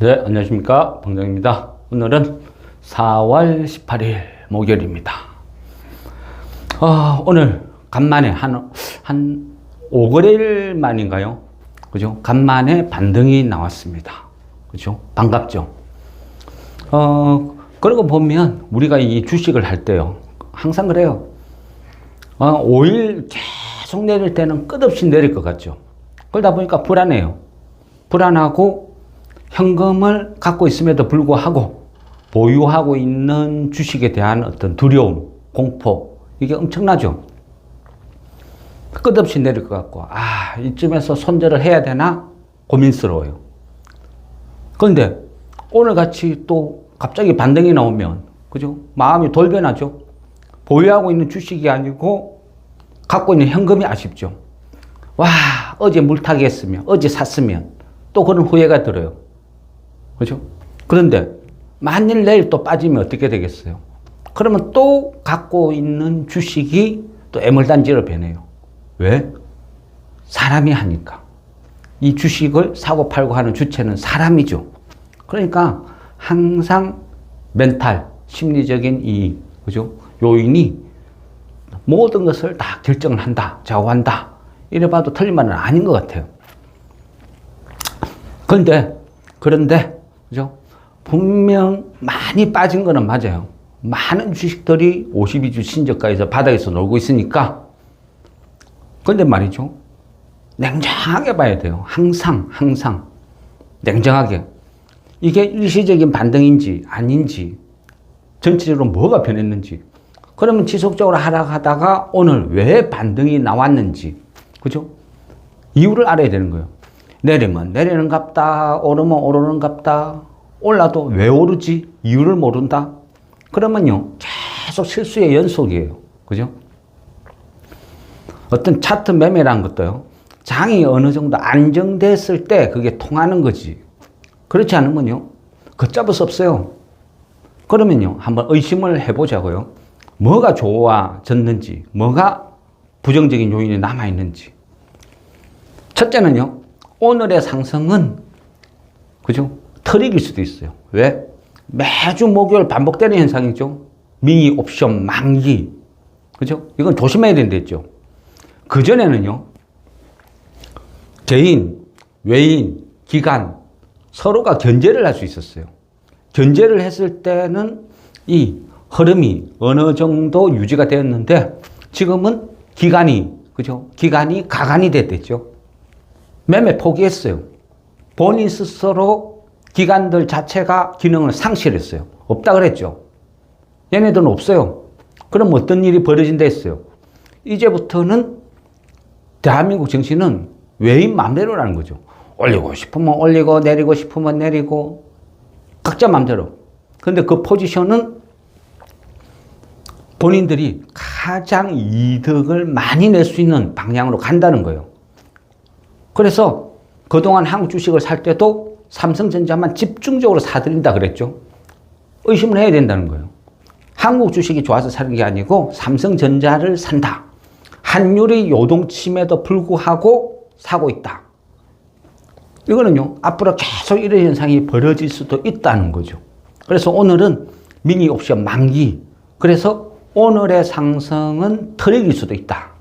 네, 안녕하십니까. 방장입니다. 오늘은 4월 18일 목요일입니다. 오늘 간만에 한 5거래일 만인가요? 그죠? 간만에 반등이 나왔습니다. 그죠? 반갑죠? 그러고 보면 우리가 이 주식을 할 때요. 항상 그래요. 5일 계속 내릴 때는 끝없이 내릴 것 같죠? 그러다 보니까 불안해요. 불안하고 현금을 갖고 있음에도 불구하고 보유하고 있는 주식에 대한 어떤 두려움, 공포, 이게 엄청나죠. 끝없이 내릴 것 같고, 이쯤에서 손절을 해야 되나 고민스러워요. 그런데 오늘 같이 또 갑자기 반등이 나오면, 그죠? 마음이 돌변하죠. 보유하고 있는 주식이 아니고 갖고 있는 현금이 아쉽죠. 어제 물타기 했으면, 어제 샀으면 또 그런 후회가 들어요. 그죠? 그런데 만일 내일 또 빠지면 어떻게 되겠어요? 그러면 또 갖고 있는 주식이 또 애물단지로 변해요. 왜? 사람이 하니까. 이 주식을 사고 팔고 하는 주체는 사람이죠. 그러니까 항상 멘탈, 심리적인 그죠? 요인이 모든 것을 다 결정을 한다, 좌우한다. 이래 봐도 틀린 말은 아닌 것 같아요. 그런데 그죠? 분명 많이 빠진 거는 맞아요. 많은 주식들이 52주 신저가에서 바닥에서 놀고 있으니까. 그런데 말이죠. 냉정하게 봐야 돼요. 항상 냉정하게. 이게 일시적인 반등인지 아닌지, 전체적으로 뭐가 변했는지, 그러면 지속적으로 하락하다가 오늘 왜 반등이 나왔는지, 그죠? 이유를 알아야 되는 거예요. 내리면 내리는갑다, 오르면 오르는갑다, 올라도 왜 오르지? 이유를 모른다? 그러면요, 계속 실수의 연속이에요. 그죠? 어떤 차트 매매라는 것도요, 장이 어느 정도 안정됐을 때 그게 통하는 거지. 그렇지 않으면요, 걷잡을 수 없어요. 그러면요, 한번 의심을 해보자고요. 뭐가 좋아졌는지, 뭐가 부정적인 요인이 남아있는지. 첫째는요, 오늘의 상승은, 그죠? 트릭일 수도 있어요. 왜? 매주 목요일 반복되는 현상이죠. 미니 옵션 만기. 그죠? 이건 조심해야 된다 했죠. 그전에는요, 개인, 외인, 기관, 서로가 견제를 할 수 있었어요. 견제를 했을 때는 이 흐름이 어느 정도 유지가 되었는데, 지금은 그죠? 기관이 가관이 됐댔죠. 매매 포기했어요. 본인 스스로 기관들 자체가 기능을 상실했어요. 없다 그랬죠. 얘네들은 없어요. 그럼 어떤 일이 벌어진다 했어요. 이제부터는 대한민국 정신은 외인 맘대로라는 거죠. 올리고 싶으면 올리고 내리고 싶으면 내리고 각자 맘대로. 근데 그 포지션은 본인들이 가장 이득을 많이 낼 수 있는 방향으로 간다는 거예요. 그래서 그동안 한국 주식을 살 때도 삼성전자만 집중적으로 사들인다 그랬죠. 의심을 해야 된다는 거예요. 한국 주식이 좋아서 사는 게 아니고 삼성전자를 산다. 환율이 요동침에도 불구하고 사고 있다. 이거는요, 앞으로 계속 이런 현상이 벌어질 수도 있다는 거죠. 그래서 오늘은 미니 옵션 만기. 그래서 오늘의 상승은 트릭일 수도 있다.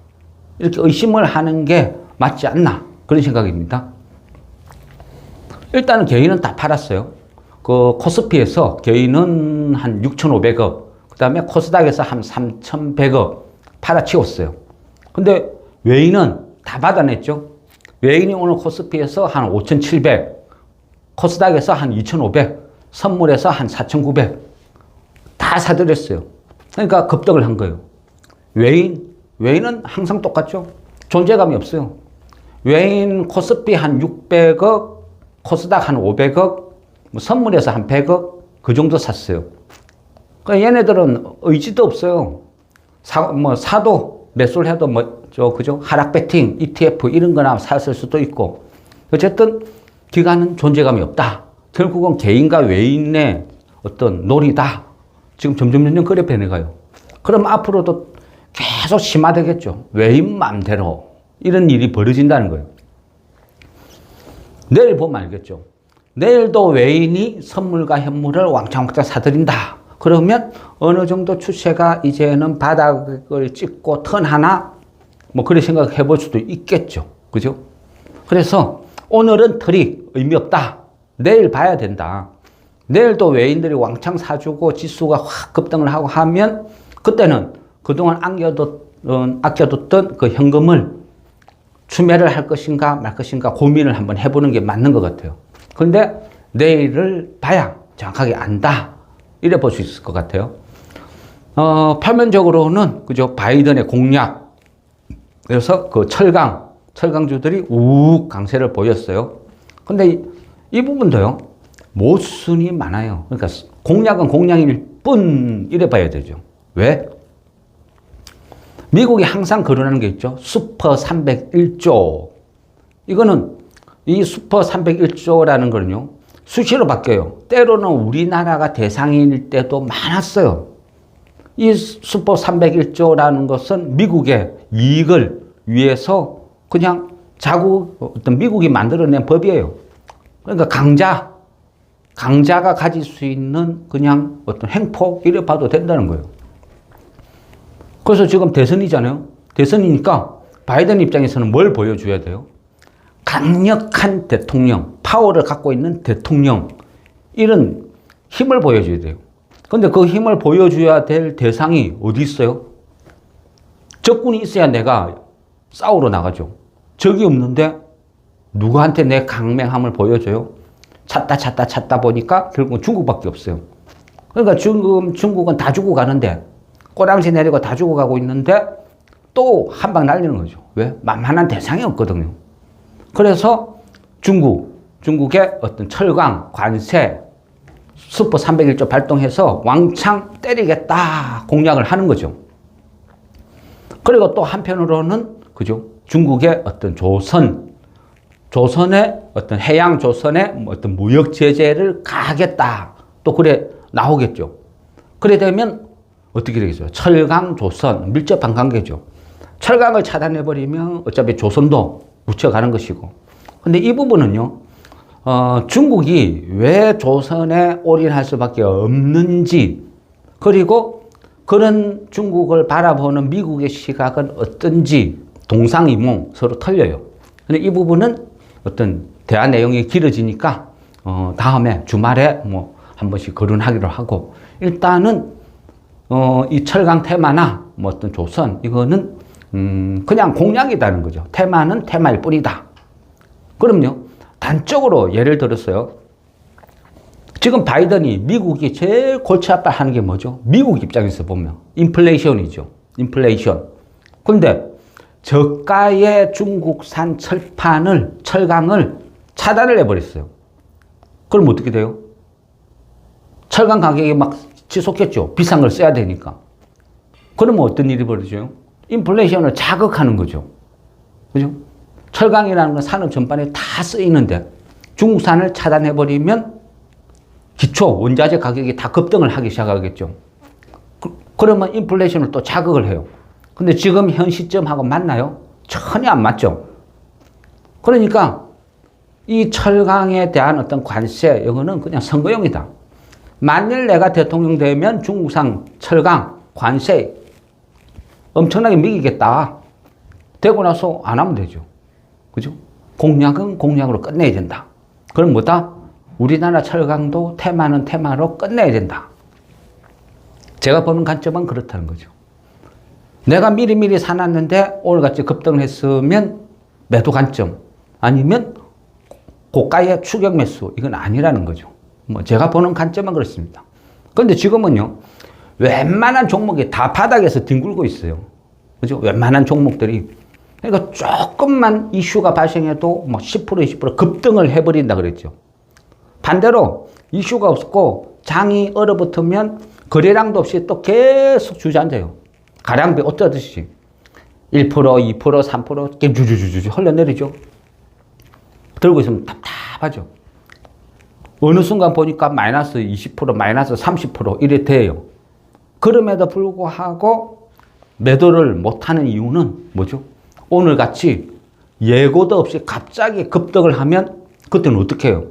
이렇게 의심을 하는 게 맞지 않나. 그런 생각입니다. 일단은 개인은 다 팔았어요. 그 코스피에서 개인은 한 6,500억, 그 다음에 코스닥에서 한 3,100억 팔아치웠어요. 근데 외인은 다 받아냈죠. 외인이 오늘 코스피에서 한 5,700, 코스닥에서 한 2,500, 선물에서 한 4,900 다 사들였어요. 그러니까 급등을 한 거예요. 외인은 항상 똑같죠. 존재감이 없어요. 외인 코스피 한 600억, 코스닥 한 500억, 선물에서 한 100억, 그 정도 샀어요. 그러니까 얘네들은 의지도 없어요. 사도, 매수를 해도 그죠? 하락 배팅, ETF 이런 거나 샀을 수도 있고. 어쨌든 기관은 존재감이 없다. 결국은 개인과 외인의 어떤 놀이다. 지금 점점 그래 변해가요. 그럼 앞으로도 계속 심화되겠죠. 외인 맘대로. 이런 일이 벌어진다는 거예요. 내일 보면 알겠죠. 내일도 외인이 선물과 현물을 왕창왕창 사들인다. 그러면 어느 정도 추세가 이제는 바닥을 찍고 턴하나? 뭐 그런 생각해 볼 수도 있겠죠. 그죠? 그래서 오늘은 틀이 의미 없다. 내일 봐야 된다. 내일도 외인들이 왕창 사주고 지수가 확 급등을 하고 하면 그때는 그동안 아껴뒀던 그 현금을 추매를 할 것인가 말 것인가 고민을 한번 해보는 게 맞는 것 같아요. 그런데 내일을 봐야 정확하게 안다. 이래 볼 수 있을 것 같아요. 표면적으로는 그죠? 바이든의 공약. 그래서 그 철강주들이 우욱 강세를 보였어요. 근데 이 부분도요. 모순이 많아요. 그러니까 공약은 공약일 뿐 이래 봐야 되죠. 왜? 미국이 항상 거론하는 게 있죠. 슈퍼 301조. 이거는 이 슈퍼 301조라는 거는요. 수시로 바뀌어요. 때로는 우리나라가 대상일 때도 많았어요. 이 슈퍼 301조라는 것은 미국의 이익을 위해서 그냥 어떤 미국이 만들어낸 법이에요. 그러니까 강자가 가질 수 있는 그냥 어떤 행포 이래 봐도 된다는 거예요. 그래서 지금 대선이잖아요. 대선이니까 바이든 입장에서는 뭘 보여줘야 돼요? 강력한 대통령, 파워를 갖고 있는 대통령, 이런 힘을 보여줘야 돼요. 근데 그 힘을 보여줘야 될 대상이 어디 있어요? 적군이 있어야 내가 싸우러 나가죠. 적이 없는데 누구한테 내 강맹함을 보여줘요? 찾다 보니까 결국은 중국밖에 없어요. 그러니까 중국은 다 주고 가는데 꼬랑지 내리고 다 주고 가고 있는데 또 한 방 날리는 거죠. 왜? 만만한 대상이 없거든요. 그래서 중국의 어떤 철강, 관세, 슈퍼 301조 발동해서 왕창 때리겠다 공약을 하는 거죠. 그리고 또 한편으로는 그죠? 중국의 어떤 조선의 어떤 해양 조선의 어떤 무역 제재를 가하겠다. 또 그래 나오겠죠. 그래 되면 어떻게 되겠어요? 철강 조선 밀접한 관계죠. 철강을 차단해 버리면 어차피 조선도 묻혀가는 것이고. 근데 이 부분은요. 중국이 왜 조선에 올인할 수밖에 없는지, 그리고 그런 중국을 바라보는 미국의 시각은 어떤지 동상이몽 서로 틀려요. 근데 이 부분은 어떤 대화 내용이 길어지니까 다음에 주말에 뭐 한 번씩 거론하기로 하고, 일단은 이 철강 테마나 뭐 어떤 조선 이거는 그냥 공약이라는 거죠. 테마는 테마일 뿐이다. 그럼요. 단적으로 예를 들었어요. 지금 바이든이 미국이 제일 골치 아파하는 게 뭐죠? 미국 입장에서 보면 인플레이션이죠. 인플레이션. 근데 저가의 중국산 철강을 차단을 해버렸어요. 그럼 어떻게 돼요? 철강 가격이 막 치솟겠죠. 비싼 걸 써야 되니까. 그러면 어떤 일이 벌어져요? 인플레이션을 자극하는 거죠. 그죠? 철강이라는 건 산업 전반에 다 쓰이는데 중국산을 차단해버리면 기초 원자재 가격이 다 급등을 하기 시작하겠죠. 그러면 인플레이션을 또 자극을 해요. 근데 지금 현 시점하고 맞나요? 전혀 안 맞죠. 그러니까 이 철강에 대한 어떤 관세, 이거는 그냥 선거용이다. 만일 내가 대통령 되면 중국산 철강 관세 엄청나게 매기겠다. 되고 나서 안 하면 되죠. 그죠? 공약은 공약으로 끝내야 된다. 그럼 뭐다? 우리나라 철강도 테마는 테마로 끝내야 된다. 제가 보는 관점은 그렇다는 거죠. 내가 미리미리 사놨는데 오늘같이 급등을 했으면 매도 관점, 아니면 고가의 추격 매수, 이건 아니라는 거죠. 뭐 제가 보는 관점은 그렇습니다. 그런데 지금은요, 웬만한 종목이 다 바닥에서 뒹굴고 있어요. 그죠? 웬만한 종목들이. 그러니까 조금만 이슈가 발생해도 뭐 10%, 20% 급등을 해버린다 그랬죠. 반대로 이슈가 없고 장이 얼어붙으면 거래량도 없이 또 계속 주저앉아요. 가량비 어쩌듯이 1%, 2%, 3% 이렇게 주주주주 흘러내리죠. 들고 있으면 답답하죠. 어느 순간 보니까 마이너스 20%, 마이너스 30% 이래 돼요. 그럼에도 불구하고 매도를 못하는 이유는 뭐죠? 오늘같이 예고도 없이 갑자기 급등을 하면 그때는 어떻게 해요?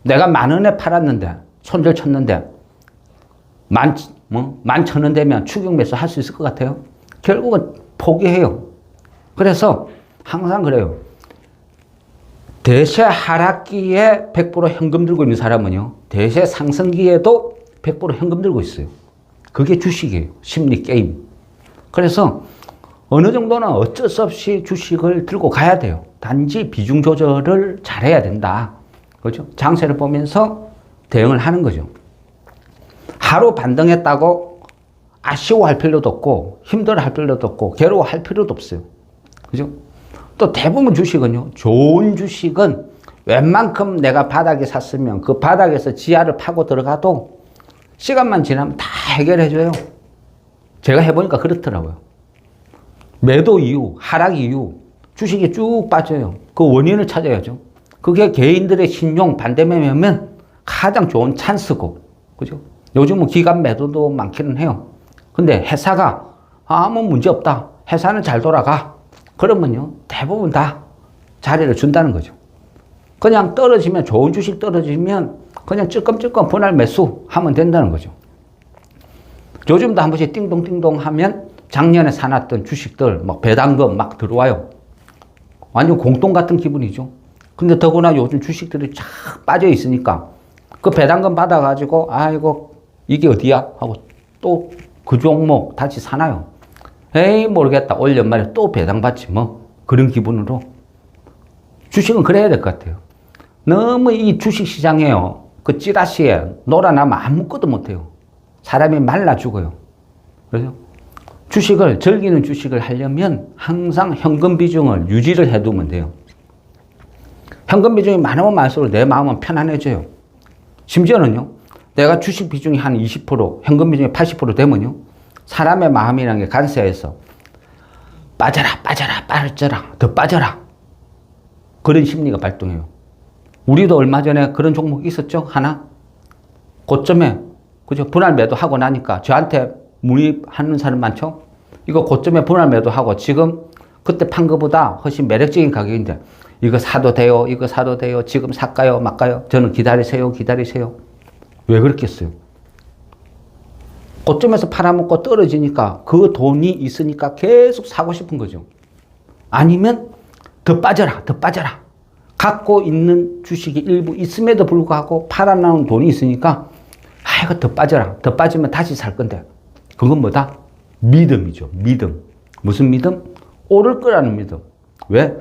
내가 10,000원에 팔았는데, 손절 쳤는데, 11,000원 되면 추격 매수 할 수 있을 것 같아요? 결국은 포기해요. 그래서 항상 그래요. 대세 하락기에 100% 현금 들고 있는 사람은요, 대세 상승기에도 100% 현금 들고 있어요. 그게 주식이에요. 심리 게임. 그래서 어느 정도는 어쩔 수 없이 주식을 들고 가야 돼요. 단지 비중 조절을 잘해야 된다. 그렇죠? 장세를 보면서 대응을 하는 거죠. 하루 반등했다고 아쉬워할 필요도 없고 힘들어할 필요도 없고 괴로워할 필요도 없어요. 그죠? 또 대부분 주식은요, 좋은 주식은 웬만큼 내가 바닥에 샀으면 그 바닥에서 지하를 파고 들어가도 시간만 지나면 다 해결해줘요. 제가 해보니까 그렇더라고요. 매도 이후, 하락 이후 주식이 쭉 빠져요. 그 원인을 찾아야죠. 그게 개인들의 신용 반대매매면 가장 좋은 찬스고, 그죠? 요즘은 기간 매도도 많기는 해요. 근데 회사가 아무 문제 없다. 회사는 잘 돌아가. 그러면요, 대부분 다 자리를 준다는 거죠. 그냥 떨어지면, 좋은 주식 떨어지면 그냥 찔끔찔끔 분할 매수 하면 된다는 거죠. 요즘도 한 번씩 띵동띵동 하면 작년에 사놨던 주식들, 막 배당금 막 들어와요. 완전 공동 같은 기분이죠. 근데 더구나 요즘 주식들이 쫙 빠져 있으니까 그 배당금 받아가지고, 아이고, 이게 어디야? 하고 또 그 종목 다시 사나요? 에이, 모르겠다. 올 연말에 또 배당받지 뭐. 그런 기분으로. 주식은 그래야 될 것 같아요. 너무 이 주식 시장에요, 그 찌라시에 놀아나면 아무것도 못해요. 사람이 말라 죽어요. 그래서 주식을, 즐기는 주식을 하려면 항상 현금 비중을 유지를 해두면 돼요. 현금 비중이 많으면 많을수록 내 마음은 편안해져요. 심지어는요, 내가 주식 비중이 한 20%, 현금 비중이 80% 되면요, 사람의 마음이라는 게 간세해서 빠져라, 빠져라, 빠져라, 더 빠져라. 그런 심리가 발동해요. 우리도 얼마 전에 그런 종목이 있었죠? 하나? 고점에, 그죠? 분할 매도하고 나니까 저한테 문의하는 사람 많죠? 이거 고점에 분할 매도하고 지금 그때 판 거보다 훨씬 매력적인 가격인데 이거 사도 돼요? 이거 사도 돼요? 지금 살까요? 말까요? 저는 기다리세요, 기다리세요. 왜 그렇겠어요? 고점에서 팔아먹고 떨어지니까 그 돈이 있으니까 계속 사고 싶은 거죠. 아니면 더 빠져라, 더 빠져라. 갖고 있는 주식이 일부 있음에도 불구하고 팔아나온 돈이 있으니까 이거 더 빠져라. 더 빠지면 다시 살 건데. 그건 뭐다? 믿음이죠. 믿음. 무슨 믿음? 오를 거라는 믿음. 왜?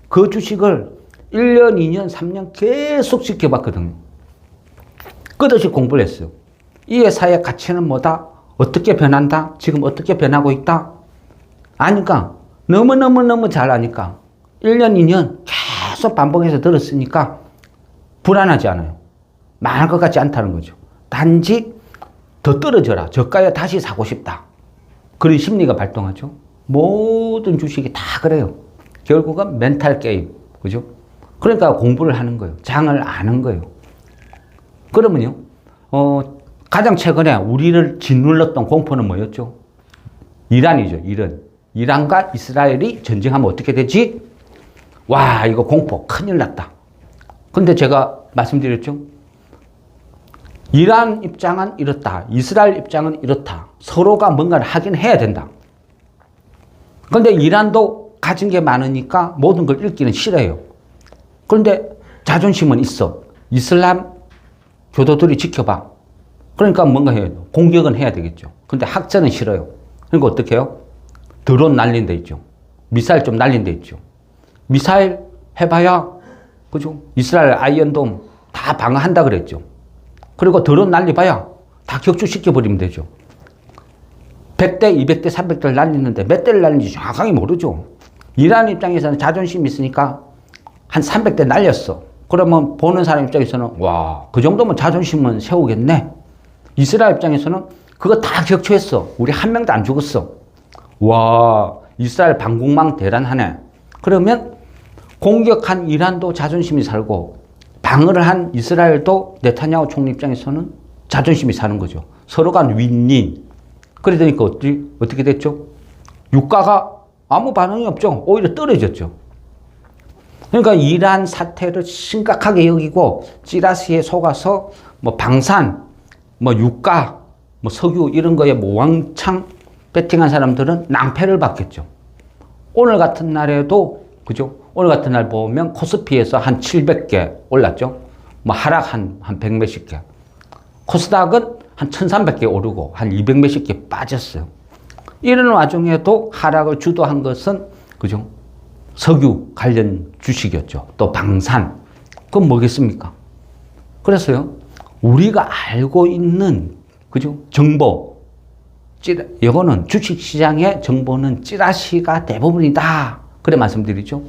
그 주식을 1년, 2년, 3년 계속 지켜봤거든요. 끝없이 공부를 했어요. 이 회사의 가치는 뭐다? 어떻게 변한다? 지금 어떻게 변하고 있다? 아니까 너무너무너무 잘 아니까 1년, 2년 계속 반복해서 들었으니까 불안하지 않아요. 망할 것 같지 않다는 거죠. 단지 더 떨어져라. 저가에 다시 사고 싶다. 그런 심리가 발동하죠. 모든 주식이 다 그래요. 결국은 멘탈 게임. 그죠? 그러니까 공부를 하는 거예요. 장을 아는 거예요. 그러면요, 가장 최근에 우리를 짓눌렀던 공포는 뭐였죠? 이란이죠, 이란. 이란과 이스라엘이 전쟁하면 어떻게 되지? 와, 이거 공포 큰일 났다. 근데 제가 말씀드렸죠? 이란 입장은 이렇다. 이스라엘 입장은 이렇다. 서로가 뭔가를 하긴 해야 된다. 그런데 이란도 가진 게 많으니까 모든 걸 잃기는 싫어요. 그런데 자존심은 있어. 이슬람 교도들이 지켜봐. 그러니까 뭔가 해야 돼요. 공격은 해야 되겠죠. 근데 학자는 싫어요. 그러니까 어떻게 해요? 드론 날린 데 있죠. 미사일 좀 날린 데 있죠. 미사일 해봐야, 그죠? 이스라엘 아이언돔 다 방어한다 그랬죠. 그리고 드론 날려봐야 다 격추시켜버리면 되죠. 100대, 200대, 300대를 날리는데 몇 대를 날리는지 정확하게 모르죠. 이란 입장에서는 자존심이 있으니까 한 300대 날렸어. 그러면 보는 사람 입장에서는 와, 그 정도면 자존심은 세우겠네. 이스라엘 입장에서는 그거 다 격추했어. 우리 한 명도 안 죽었어. 와, 이스라엘 방공망 대단하네. 그러면 공격한 이란도 자존심이 살고 방어를 한 이스라엘도 네타냐후 총리 입장에서는 자존심이 사는 거죠. 서로가 윈윈. 그러니까 어떻게 됐죠? 유가가 아무 반응이 없죠. 오히려 떨어졌죠. 그러니까 이러한 사태를 심각하게 여기고 찌라시에 속아서 뭐 방산, 뭐 유가, 뭐 석유 이런 거에 뭐 왕창 베팅한 사람들은 낭패를 받겠죠. 오늘 같은 날에도 그죠? 오늘 같은 날 보면 코스피에서 한 700개 올랐죠. 뭐 하락 한 100 몇십 개. 코스닥은 한 1300개 오르고 한 200 몇십 개 빠졌어요. 이런 와중에도 하락을 주도한 것은 그죠? 석유 관련 주식이었죠. 또 방산. 그건 뭐겠습니까? 그래서요. 우리가 알고 있는 그죠? 정보. 이거는 주식시장의 정보는 찌라시가 대부분이다. 그래 말씀드리죠.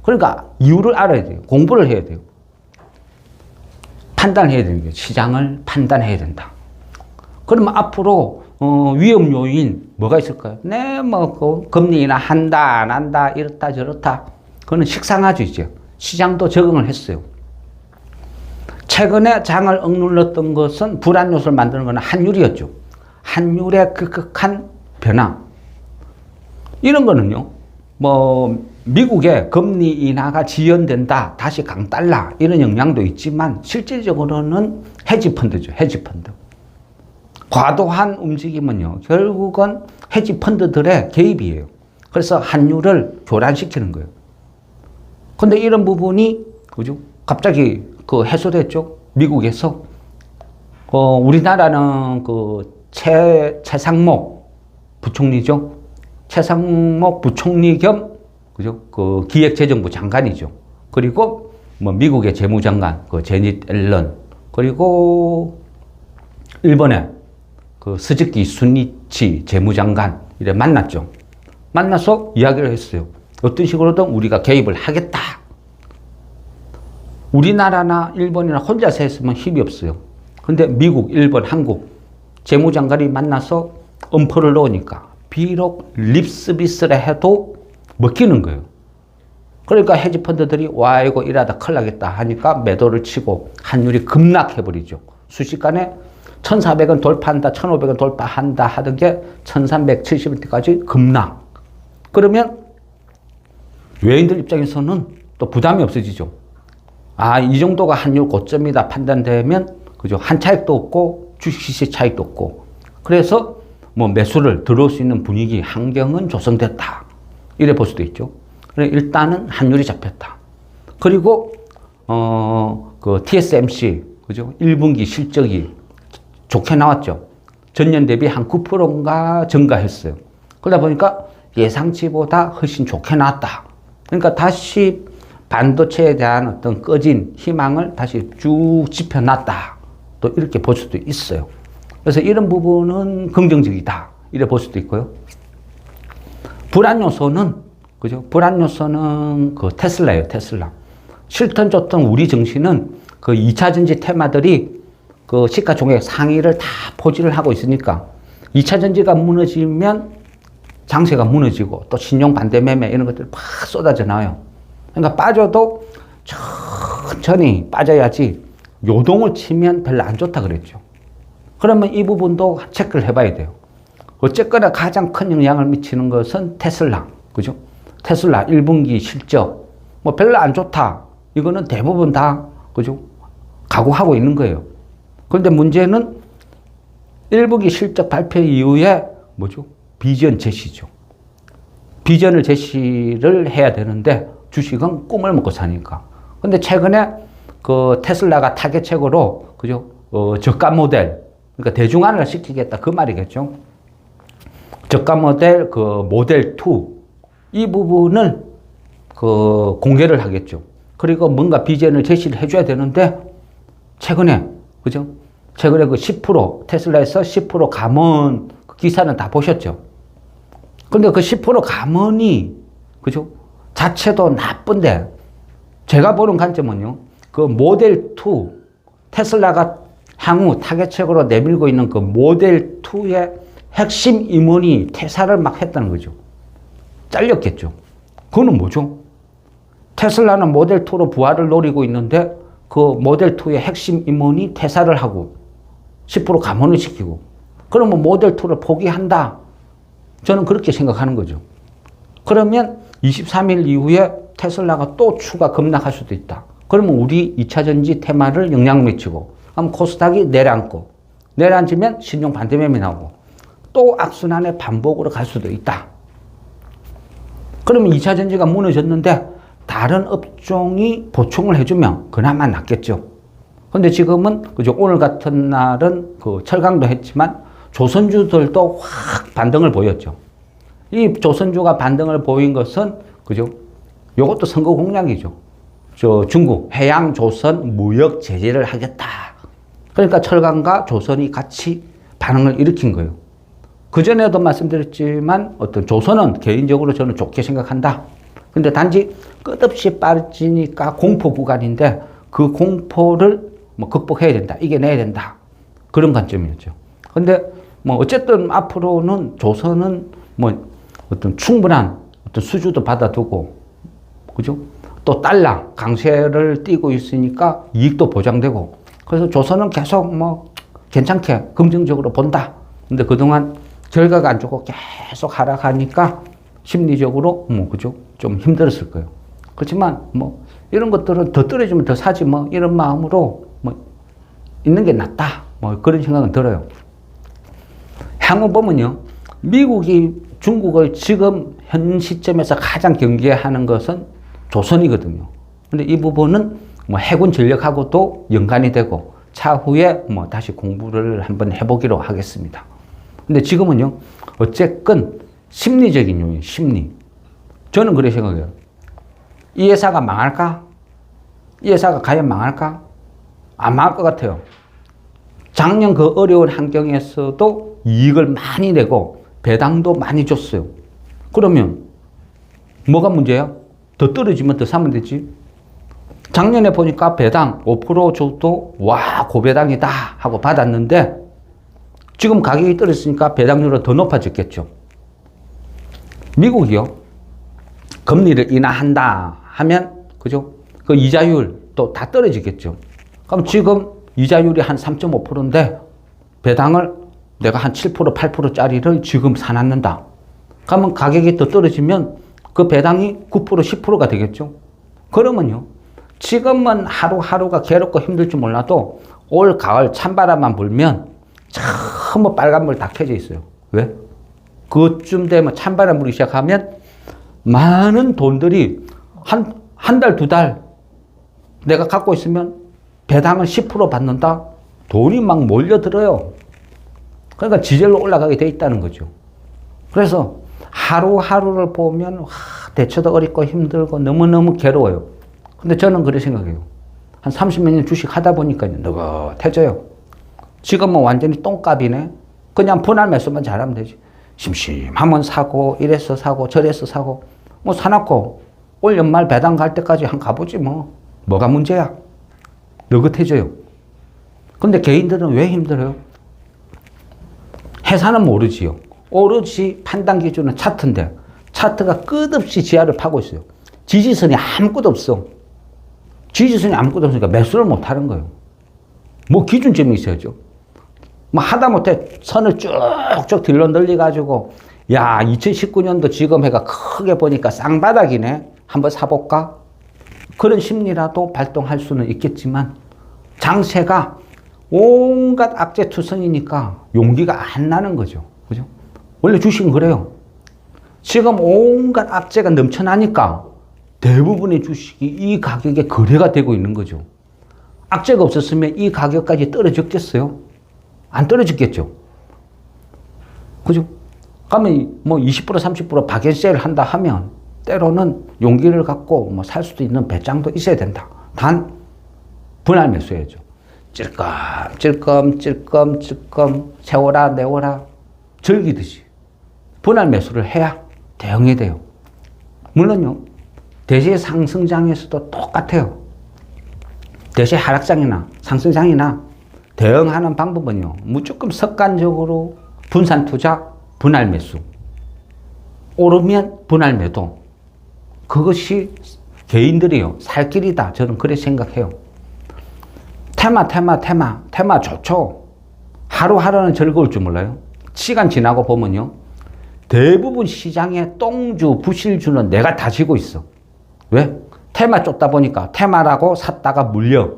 그러니까 이유를 알아야 돼요. 공부를 해야 돼요. 판단해야 되는 거예요. 시장을 판단해야 된다. 그러면 앞으로 위험 요인 뭐가 있을까요? 네, 뭐 금리 인하 한다 안 한다 이렇다 저렇다. 그거는 식상하죠 이제. 시장도 적응을 했어요. 최근에 장을 억눌렀던 것은 불안 요소를 만드는 것은 환율이었죠. 환율의 급격한 변화. 이런 거는요. 뭐 미국의 금리 인하가 지연된다. 다시 강달러 이런 영향도 있지만 실질적으로는 헤지펀드죠. 헤지펀드. 과도한 움직임은요. 결국은 헤지펀드들의 개입이에요. 그래서 환율을 교란시키는 거예요. 근데 이런 부분이 그죠? 갑자기 해소됐죠. 미국에서 우리나라는 최상목 부총리죠. 최상목 부총리 겸 그죠? 기획재정부 장관이죠. 그리고 뭐 미국의 재무장관 제닛 앨런 그리고 일본의 스즈키 수니치 재무장관 이래 만났죠. 만나서 이야기를 했어요. 어떤 식으로든 우리가 개입을 하겠다. 우리나라나 일본이나 혼자서 했으면 힘이 없어요. 근데 미국, 일본, 한국 재무장관이 만나서 엄포를 놓으니까 비록 립서비스를 해도 먹히는 거예요. 그러니까 헤지펀드들이 와 이거 이러다 큰일 나겠다 하니까 매도를 치고 환율이 급락해버리죠. 순식간에 1,400원 돌파한다, 1,500원 돌파한다 하던 게 1,370원대까지 급락. 그러면 외인들 입장에서는 또 부담이 없어지죠. 아, 이 정도가 환율 고점이다 판단되면 그죠? 한 차익도 없고 주식 차익도 없고 그래서 뭐 매수를 들어올 수 있는 분위기 환경은 조성됐다. 이래 볼 수도 있죠. 일단은 환율이 잡혔다. 그리고 TSMC 그죠? 1분기 실적이 좋게 나왔죠. 전년 대비 한 9%인가 증가했어요. 그러다 보니까 예상치보다 훨씬 좋게 나왔다. 그러니까 다시 반도체에 대한 어떤 꺼진 희망을 다시 쭉 짚어놨다. 또 이렇게 볼 수도 있어요. 그래서 이런 부분은 긍정적이다. 이래 볼 수도 있고요. 불안 요소는 그죠? 불안 요소는 테슬라예요. 테슬라. 싫든 좋든 우리 정신은 2차 전지 테마들이 시가총액 상위를 다 포진을 하고 있으니까 2차 전지가 무너지면 장세가 무너지고 또 신용 반대 매매 이런 것들이 막 쏟아져 나와요. 그러니까 빠져도 천천히 빠져야지 요동을 치면 별로 안 좋다 그랬죠. 그러면 이 부분도 체크를 해봐야 돼요. 어쨌거나 가장 큰 영향을 미치는 것은 테슬라. 그죠? 테슬라 1분기 실적 뭐 별로 안 좋다. 이거는 대부분 다 그죠? 각오하고 있는 거예요. 그런데 문제는 1분기 실적 발표 이후에 뭐죠? 비전 제시죠. 비전을 제시를 해야 되는데 주식은 꿈을 먹고 사니까. 근데 최근에 테슬라가 타겟책으로 그죠? 저가 모델, 그러니까 대중화를 시키겠다 그 말이겠죠. 저가 모델 모델 2 이 부분을 공개를 하겠죠. 그리고 뭔가 비전을 제시를 해줘야 되는데 최근에 그죠? 최근에 10% 테슬라에서 10% 감원 기사는 다 보셨죠? 근데 10% 감원이 그죠? 자체도 나쁜데 제가 보는 관점은요. 모델 2 테슬라가 향후 타겟책으로 내밀고 있는 모델 2의 핵심 임원이 퇴사를 막 했다는 거죠. 잘렸겠죠. 그거는 뭐죠? 테슬라는 모델 2로 부활을 노리고 있는데 모델 2의 핵심 임원이 퇴사를 하고 10% 감원을 시키고 그러면 모델 2를 포기한다. 저는 그렇게 생각하는 거죠. 그러면 23일 이후에 테슬라가 또 추가 급락할 수도 있다. 그러면 우리 2차전지 테마를 영향 미치고, 그럼 코스닥이 내려앉고, 내려앉으면 신용 반대매매 나오고, 또 악순환의 반복으로 갈 수도 있다. 그러면 2차전지가 무너졌는데 다른 업종이 보충을 해주면 그나마 낫겠죠. 근데 지금은 그죠, 오늘 같은 날은 그 철강도 했지만 조선주들도 확 반등을 보였죠. 이 조선주가 반등을 보인 것은 그죠, 요것도 선거 공약이죠. 저 중국 해양 조선 무역 제재를 하겠다. 그러니까 철강과 조선이 같이 반응을 일으킨 거예요. 그전에도 말씀드렸지만 어떤 조선은 개인적으로 저는 좋게 생각한다. 근데 단지 끝없이 빠지니까 공포 구간인데 그 공포를 뭐 극복해야 된다. 이겨내야 된다. 그런 관점이었죠. 근데 뭐 어쨌든 앞으로는 조선은 뭐 어떤 충분한 어떤 수주도 받아두고, 그죠? 또 달러 강세를 띠고 있으니까 이익도 보장되고, 그래서 조선은 계속 뭐 괜찮게 긍정적으로 본다. 근데 그동안 결과가 안 좋고 계속 하락하니까 심리적으로 뭐 그죠, 좀 힘들었을 거예요. 그렇지만 뭐 이런 것들은 더 떨어지면 더 사지 뭐 이런 마음으로 뭐 있는 게 낫다. 뭐 그런 생각은 들어요. 향후 보면요, 미국이 중국을 지금 현 시점에서 가장 경계하는 것은 조선이거든요. 근데 이 부분은 뭐 해군 전력하고도 연관이 되고 차후에 뭐 다시 공부를 한번 해보기로 하겠습니다. 근데 지금은요, 어쨌건 심리적인 요인, 심리. 저는 그렇게 생각해요. 이 회사가 망할까? 이 회사가 과연 망할까? 안 망할 것 같아요. 작년 그 어려운 환경에서도 이익을 많이 내고 배당도 많이 줬어요. 그러면 뭐가 문제야? 더 떨어지면 더 사면 되지. 작년에 보니까 배당 5% 줘도 와 고배당이다 하고 받았는데 지금 가격이 떨어졌으니까 배당률은 더 높아졌겠죠. 미국이요, 금리를 인하한다 하면 그죠, 그 이자율 또 다 떨어지겠죠. 그럼 지금 이자율이 한 3.5%인데 배당을 내가 한 7%, 8%짜리를 지금 사놨는다. 그러면 가격이 더 떨어지면 그 배당이 9%, 10%가 되겠죠. 그러면요, 지금은 하루하루가 괴롭고 힘들지 몰라도 올 가을 찬바람만 불면 전부 빨간불 다 켜져 있어요. 왜? 그쯤 되면 찬바람 불기 시작하면 많은 돈들이 한 달, 두 달 내가 갖고 있으면 배당을 10% 받는다? 돈이 막 몰려들어요. 그러니까 지절로 올라가게 돼 있다는 거죠. 그래서 하루하루를 보면 대처도 어렵고 힘들고 너무너무 괴로워요. 근데 저는 그렇게 생각해요. 한 30몇 년 주식 하다 보니까 느긋해져요. 지금은 완전히 똥값이네. 그냥 분할 매수만 잘하면 되지. 심심하면 사고, 이래서 사고, 저래서 사고, 뭐 사놓고 올 연말 배당 갈 때까지 한 가보지 뭐. 뭐가 문제야? 느긋해져요. 근데 개인들은 왜 힘들어요? 회사는 모르지요. 오로지 판단 기준은 차트인데 차트가 끝없이 지하를 파고 있어요. 지지선이 아무것도 없어. 지지선이 아무것도 없으니까 매수를 못 하는 거예요. 뭐 기준점이 있어야죠. 뭐 하다못해 선을 쭉쭉 들러 늘려가지고 야 2019년도 지금 해가 크게 보니까 쌍바닥이네. 한번 사볼까? 그런 심리라도 발동할 수는 있겠지만 장세가 온갖 악재투성이니까 용기가 안 나는 거죠. 그죠? 원래 주식은 그래요. 지금 온갖 악재가 넘쳐나니까 대부분의 주식이 이 가격에 거래가 되고 있는 거죠. 악재가 없었으면 이 가격까지 떨어졌겠어요? 안 떨어졌겠죠. 그죠? 그러면 뭐 20% 30% 박연세를 한다 하면 때로는 용기를 갖고 뭐 살 수도 있는 배짱도 있어야 된다. 단 분할 매수해야죠. 찔끔찔끔 세워라 내워라 즐기듯이 분할 매수를 해야 대응이 돼요. 물론요, 대세 상승장에서도 똑같아요. 대세 하락장이나 상승장이나 대응하는 방법은요, 무조건 습관적으로 분산 투자, 분할 매수. 오르면 분할 매도. 그것이 개인들이요, 살 길이다. 저는 그렇게 생각해요. 테마 좋죠. 하루하루는 즐거울 줄 몰라요. 시간 지나고 보면요, 대부분 시장에 똥주, 부실주는 내가 다 지고 있어. 왜? 테마 쫓다 보니까 테마라고 샀다가 물려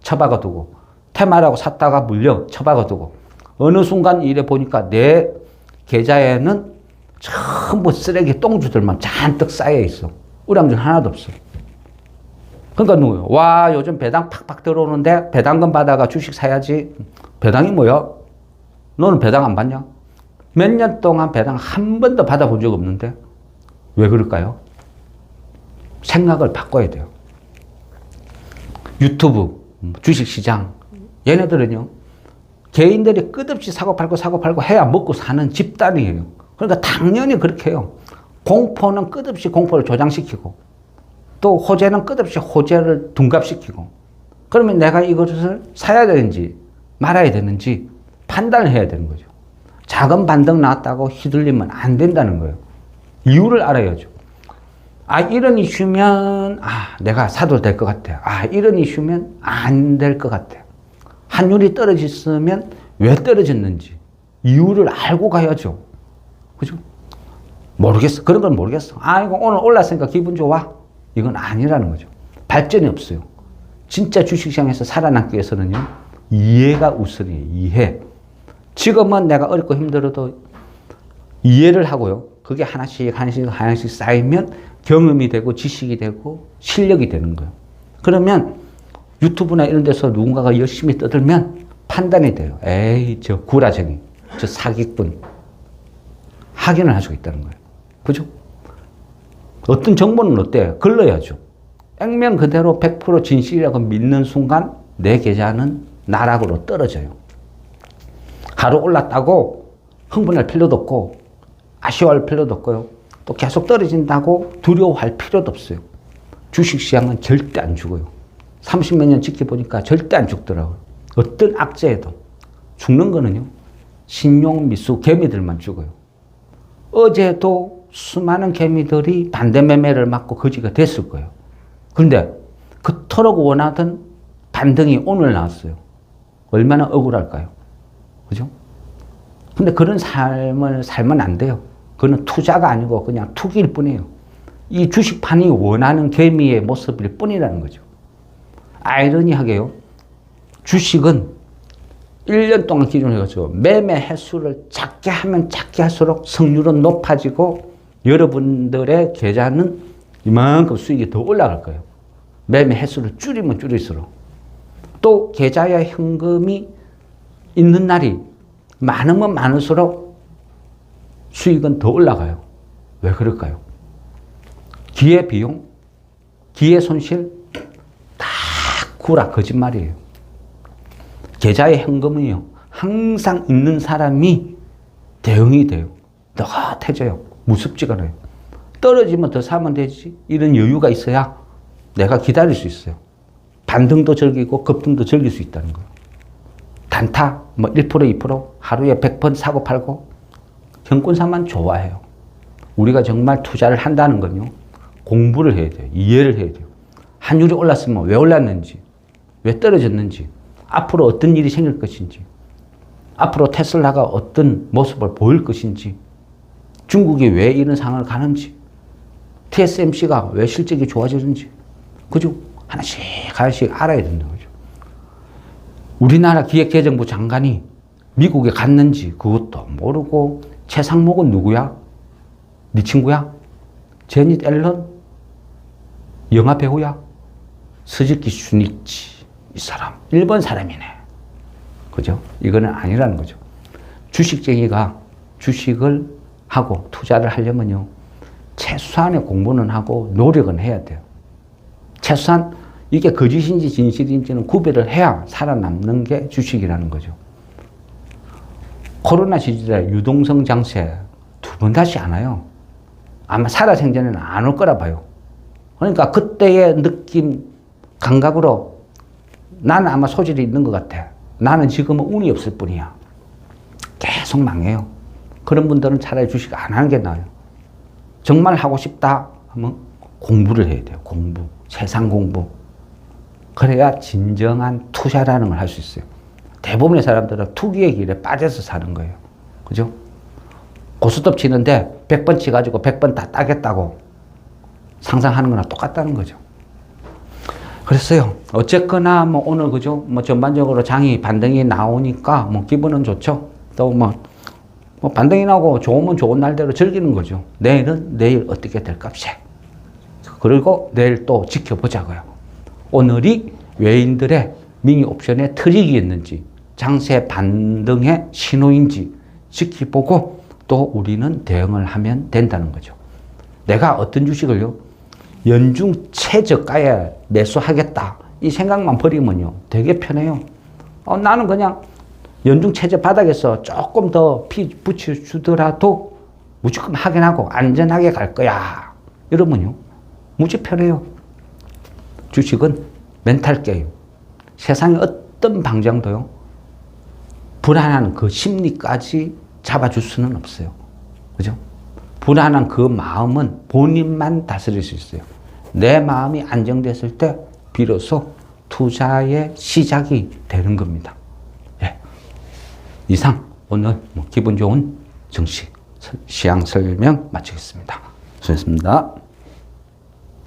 처박아 두고 테마라고 샀다가 물려 처박아 두고 어느 순간 이래 보니까 내 계좌에는 전부 쓰레기 똥주들만 잔뜩 쌓여 있어. 우량주 하나도 없어. 그러니까 누구요? 와, 요즘 배당 팍팍 들어오는데 배당금 받아가 주식 사야지. 배당이 뭐야? 너는 배당 안 받냐? 몇 년 동안 배당 한 번도 받아본 적 없는데 왜 그럴까요? 생각을 바꿔야 돼요. 유튜브, 주식시장 얘네들은요 개인들이 끝없이 사고 팔고 해야 먹고 사는 집단이에요. 그러니까 당연히 그렇게 해요. 공포는 끝없이 공포를 조장시키고 또 호재는 끝없이 호재를 둔갑시키고 그러면 내가 이것을 사야 되는지 말아야 되는지 판단을 해야 되는 거죠. 작은 반등 나왔다고 휘둘리면 안 된다는 거예요. 이유를 알아야죠. 아, 이런 이슈면 내가 사도 될 것 같아. 이런 이슈면 안 될 것 같아. 환율이 떨어졌으면 왜 떨어졌는지 이유를 알고 가야죠. 그죠? 모르겠어. 그런 건 모르겠어. 이거 오늘 올랐으니까 기분 좋아. 이건 아니라는 거죠. 발전이 없어요. 진짜 주식시장에서 살아남기 위해서는요, 이해가 우선이에요. 이해. 지금은 내가 어렵고 힘들어도 이해를 하고요. 그게 하나씩 쌓이면 경험이 되고 지식이 되고 실력이 되는 거예요. 그러면 유튜브나 이런 데서 누군가가 열심히 떠들면 판단이 돼요. 에이, 저 구라쟁이, 저 사기꾼. 확인을 할 수가 있다는 거예요. 그죠? 어떤 정보는 어때요? 걸러야죠. 액면 그대로 100% 진실이라고 믿는 순간 내 계좌는 나락으로 떨어져요. 하루 올랐다고 흥분할 필요도 없고 아쉬워할 필요도 없고요. 또 계속 떨어진다고 두려워할 필요도 없어요. 주식시장은 절대 안 죽어요. 30몇 년 지켜보니까 절대 안 죽더라고요. 어떤 악재에도. 죽는 거는요, 신용 미수 개미들만 죽어요. 어제도 수많은 개미들이 반대 매매를 맞고 거지가 됐을 거예요. 그런데 그토록 원하던 반등이 오늘 나왔어요. 얼마나 억울할까요? 그죠? 근데 그런 삶을 살면 안 돼요. 그건 투자가 아니고 그냥 투기일 뿐이에요. 이 주식판이 원하는 개미의 모습일 뿐이라는 거죠. 아이러니하게요. 주식은 1년 동안 기준으로 해가지고 매매 횟수를 작게 하면 작게 할수록 성률은 높아지고 여러분들의 계좌는 이만큼 수익이 더 올라갈 거예요. 매매 횟수를 줄이면 줄일수록. 또 계좌에 현금이 있는 날이 많으면 많을수록 수익은 더 올라가요. 왜 그럴까요? 기회 비용, 기회 손실 다 구라 거짓말이에요. 계좌에 현금은요 항상 있는 사람이 대응이 돼요. 너긋해져요. 무섭지가 않아요. 떨어지면 더 사면 되지. 이런 여유가 있어야 내가 기다릴 수 있어요. 반등도 즐기고 급등도 즐길 수 있다는 거예요. 단타 1% 2% 하루에 100번 사고 팔고 경권사만 좋아해요. 우리가 정말 투자를 한다는 건요 공부를 해야 돼요. 이해를 해야 돼요. 환율이 올랐으면 왜 올랐는지, 왜 떨어졌는지, 앞으로 어떤 일이 생길 것인지, 앞으로 테슬라가 어떤 모습을 보일 것인지, 중국이 왜 이런 상황을 가는지, TSMC가 왜 실적이 좋아지는지, 그죠? 하나씩 알아야 된다는 거죠. 우리나라 기획재정부 장관이 미국에 갔는지 그것도 모르고, 최상목은 누구야? 네 친구야? 제닛 앨런? 영화 배우야? 스즈키 슈니치. 이 사람 일본 사람이네. 그죠? 이거는 아니라는 거죠. 주식쟁이가 주식을 하고 투자를 하려면요 최소한의 공부는 하고 노력은 해야 돼요. 최소한 이게 거짓인지 진실인지는 구별을 해야 살아남는 게 주식이라는 거죠. 코로나 시절에 유동성 장세 2번 다시 안 와요. 아마 살아생전에는 안 올 거라 봐요. 그러니까 그때의 느낌 감각으로 나는 아마 소질이 있는 것 같아. 나는 지금은 운이 없을 뿐이야. 계속 망해요. 그런 분들은 차라리 주식 안 하는 게 나아요. 정말 하고 싶다 하면 공부를 해야 돼요. 공부. 세상 공부. 그래야 진정한 투자라는 걸 할 수 있어요. 대부분의 사람들은 투기의 길에 빠져서 사는 거예요. 그죠? 고스톱 치는데 100번 치가지고 100번 다 따겠다고 상상하는 거나 똑같다는 거죠. 그랬어요. 어쨌거나 뭐 오늘 그죠? 뭐 전반적으로 장이 반등이 나오니까 뭐 기분은 좋죠. 또 뭐 반등이 나고 좋으면 좋은 날대로 즐기는 거죠. 내일은 내일 어떻게 될 값이에. 그리고 내일 또 지켜보자고요. 오늘이 외인들의 미니 옵션의 트릭이었는지 장세 반등의 신호인지 지켜보고 또 우리는 대응을 하면 된다는 거죠. 내가 어떤 주식을요, 연중 최저가에 매수하겠다 이 생각만 버리면요 되게 편해요. 나는 그냥 연중 최저 바닥에서 조금 더 피 붙여주더라도 무조건 확인하고 안전하게 갈 거야 이러면요 무지 편해요. 주식은 멘탈 게임. 세상의 어떤 방장도요 불안한 그 심리까지 잡아줄 수는 없어요. 그죠? 불안한 그 마음은 본인만 다스릴 수 있어요. 내 마음이 안정됐을 때 비로소 투자의 시작이 되는 겁니다. 예. 이상 오늘 기분 좋은 증시 시황 설명 마치겠습니다. 수고했습니다.